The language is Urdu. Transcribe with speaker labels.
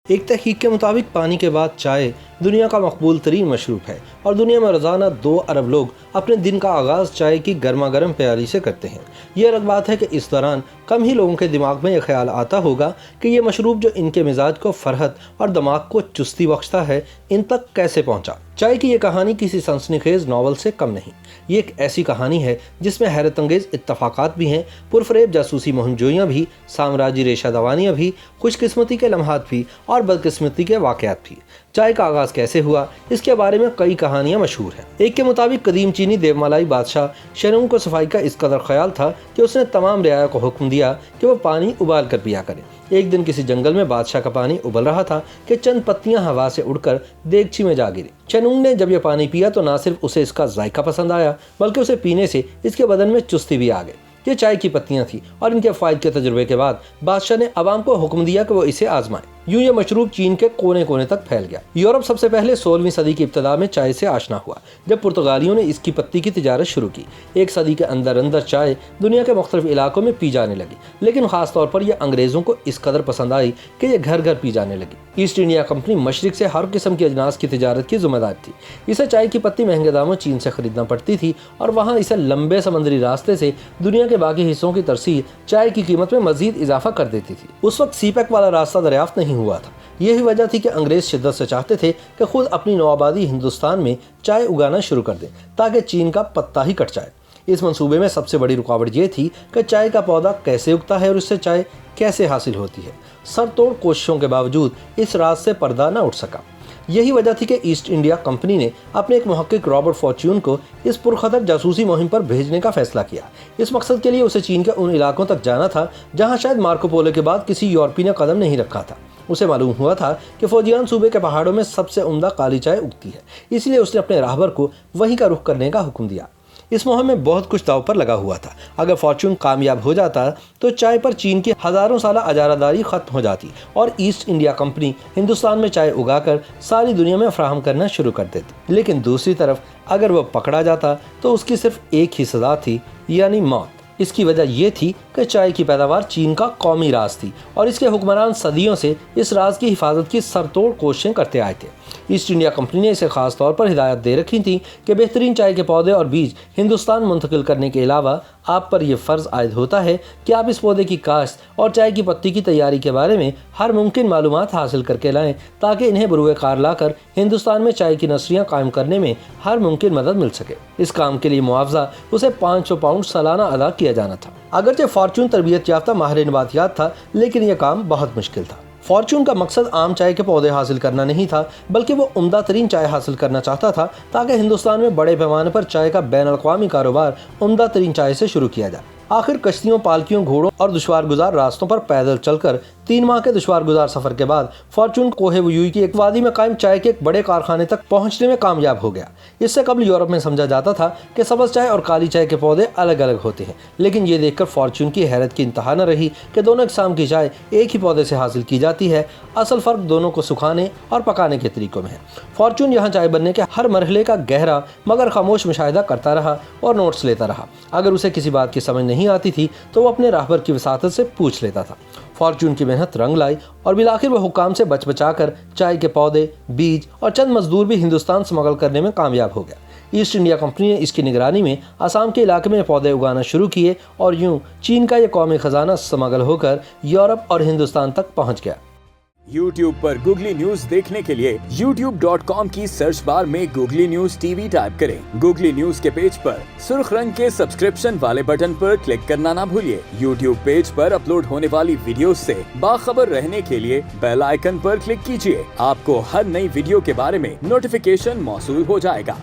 Speaker 1: ایک تحقیق کے مطابق پانی کے بعد چائے دنیا کا مقبول ترین مشروب ہے اور دنیا میں روزانہ 2 ارب لوگ اپنے دن کا آغاز چائے کی گرما گرم پیالی سے کرتے ہیں۔ یہ الگ بات ہے کہ اس دوران کم ہی لوگوں کے دماغ میں یہ خیال آتا ہوگا کہ یہ مشروب جو ان کے مزاج کو فرحت اور دماغ کو چستی بخشتا ہے ان تک کیسے پہنچا۔ چائے کی یہ کہانی کسی سنسنی خیز ناول سے کم نہیں۔ یہ ایک ایسی کہانی ہے جس میں حیرت انگیز اتفاقات بھی ہیں، پرفریب جاسوسی مہم جوئیاں بھی، سامراجی ریشہ دوانیاں بھی، خوش قسمتی کے لمحات بھی اور بدقسمتی کے واقعات بھی۔ چائے کا آغاز کیسے ہوا اس کے بارے میں کئی کہانیاں مشہور ہیں۔ ایک کے مطابق قدیم چینی دیومالائی بادشاہ شنونگ کو صفائی کا اس قدر خیال تھا کہ اس نے تمام رعایا کو حکم دیا کہ وہ پانی ابال کر پیا کریں۔ ایک دن کسی جنگل میں بادشاہ کا پانی ابل رہا تھا کہ چند پتیاں ہوا سے اڑ کر دیگچی میں جا گری۔ شنونگ نے جب یہ پانی پیا تو نہ صرف اسے اس کا ذائقہ پسند آیا بلکہ اسے پینے سے اس کے بدن میں چستی بھی آ گئی۔ یہ چائے کی پتیاں تھیں اور ان کے فوائد کے تجربے کے بعد بادشاہ نے عوام کو حکم دیا کہ وہ اسے آزمائیں۔ یوں یہ مشروب چین کے کونے کونے تک پھیل گیا۔ یورپ سب سے پہلے 16ویں صدی کی ابتدا میں چائے سے آشنا ہوا جب پرتگالیوں نے اس کی پتی کی تجارت شروع کی۔ ایک صدی کے اندر چائے دنیا کے مختلف علاقوں میں پی جانے لگی، لیکن خاص طور پر یہ انگریزوں کو اس قدر پسند آئی کہ یہ گھر گھر پی جانے لگی۔ ایسٹ انڈیا کمپنی مشرق سے ہر قسم کی اجناس کی تجارت کی ذمہ دار تھی۔ اسے چائے کی پتی مہنگے داموں چین سے خریدنا پڑتی تھی اور وہاں اسے لمبے سمندری راستے سے دنیا کے باقی حصوں کی ترسیل چائے کی قیمت میں مزید اضافہ کر دیتی تھی۔ اس وقت سی پیک والا راستہ دریافت نہیں ہوا تھا۔ یہی وجہ تھی کہ انگریز شدت سے چاہتے تھے کہ خود اپنی نوآبادی ہندوستان میں چائے اگانا شروع کر دیں تاکہ چین کا پتا ہی کٹ جائے۔ اس منصوبے میں سب سے بڑی رکاوٹ یہ تھی کہ چائے کا پودا کیسے اگتا ہے اور اس سے چائے کیسے حاصل ہوتی ہے۔ سر توڑ کوششوں کے باوجود اس راز سے پردہ نہ اٹھ سکا۔ یہی وجہ تھی کہ ایسٹ انڈیا کمپنی نے اپنے ایک محقق رابرٹ فارچیون کو اس پرخطر جاسوسی مہم پر بھیجنے کا فیصلہ کیا۔ اس مقصد کے لیے اسے چین کے ان علاقوں تک جانا تھا جہاں شاید مارکو پولو کے بعد کسی یورپی نے قدم نہیں رکھا تھا۔ اسے معلوم ہوا تھا کہ فوجیان صوبے کے پہاڑوں میں سب سے عمدہ کالی چائے اگتی ہے، اس لیے اس نے اپنے راہبر کو وہیں کا رخ کرنے کا حکم دیا۔ اس مہم میں بہت کچھ داؤ پر لگا ہوا تھا۔ اگر فارچون کامیاب ہو جاتا تو چائے پر چین کی ہزاروں سالہ اجارہ داری ختم ہو جاتی اور ایسٹ انڈیا کمپنی ہندوستان میں چائے اگا کر ساری دنیا میں فراہم کرنا شروع کر دیتی۔ لیکن دوسری طرف اگر وہ پکڑا جاتا تو اس کی صرف ایک ہی سزا تھی، یعنی موت۔ اس کی وجہ یہ تھی کہ چائے کی پیداوار چین کا قومی راز تھی اور اس کے حکمران صدیوں سے اس راز کی حفاظت کی سر توڑ کوششیں کرتے آئے تھے۔ ایسٹ انڈیا کمپنی نے اسے خاص طور پر ہدایت دے رکھی تھی کہ بہترین چائے کے پودے اور بیج ہندوستان منتقل کرنے کے علاوہ آپ پر یہ فرض عائد ہوتا ہے کہ آپ اس پودے کی کاشت اور چائے کی پتی کی تیاری کے بارے میں ہر ممکن معلومات حاصل کر کے لائیں تاکہ انہیں بروئے کار لا کر ہندوستان میں چائے کی نرسریاں قائم کرنے میں ہر ممکن مدد مل سکے۔ اس کام کے لیے معاوضہ اسے 500 پاؤنڈ سالانہ ادا کیا جانا تھا۔ اگرچہ فارچون تربیت یافتہ ماہر نباتیات تھا لیکن یہ کام بہت مشکل تھا۔ فارچون کا مقصد عام چائے کے پودے حاصل کرنا نہیں تھا بلکہ وہ عمدہ ترین چائے حاصل کرنا چاہتا تھا تاکہ ہندوستان میں بڑے پیمانے پر چائے کا بین الاقوامی کاروبار عمدہ ترین چائے سے شروع کیا جائے۔ آخر کشتیوں، پالکیوں، گھوڑوں اور دشوار گزار راستوں پر پیدل چل کر 3 ماہ کے دشوار گزار سفر کے بعد فارچون کوہ ویوئی کی ایک وادی میں قائم چائے کے ایک بڑے کارخانے تک پہنچنے میں کامیاب ہو گیا۔ اس سے قبل یورپ میں سمجھا جاتا تھا کہ سبز چائے اور کالی چائے کے پودے الگ الگ ہوتے ہیں، لیکن یہ دیکھ کر فارچون کی حیرت کی انتہا نہ رہی کہ دونوں اقسام کی چائے ایک ہی پودے سے حاصل کی جاتی ہے۔ اصل فرق دونوں کو سکھانے اور پکانے کے طریقوں میں ہے۔ فارچون یہاں چائے بننے کے ہر مرحلے کا گہرا مگر خاموش مشاہدہ کرتا رہا اور نوٹس لیتا رہا۔ اگر اسے کسی بات کی سمجھ نہیں آتی تھی تو وہ اپنے راہبر کی وساطت سے پوچھ لیتا تھا۔ فارچون کی محنت رنگ لائی اور بالآخر وہ حکام سے بچا کر چائے کے پودے، بیج اور چند مزدور بھی ہندوستان سمگل کرنے میں کامیاب ہو گیا۔ ایسٹ انڈیا کمپنی نے اس کی نگرانی میں آسام کے علاقے میں پودے اگانا شروع کیے اور یوں چین کا یہ قومی خزانہ سمگل ہو کر یورپ اور ہندوستان تک پہنچ گیا۔
Speaker 2: YouTube پر گوگلی نیوز دیکھنے کے لیے youtube.com کی سرچ بار میں googly news T V type کریں۔ گوگلی نیوز کے پیج پر سرخ رنگ کے سبسکرپشن والے بٹن پر کلک کرنا نہ بھولیے۔ YouTube پیج پر اپلوڈ ہونے والی ویڈیوز سے باخبر رہنے کے لیے بیل آئیکن پر کلک کیجیے۔ آپ کو ہر نئی ویڈیو کے بارے میں نوٹیفیکیشن موصول ہو جائے گا۔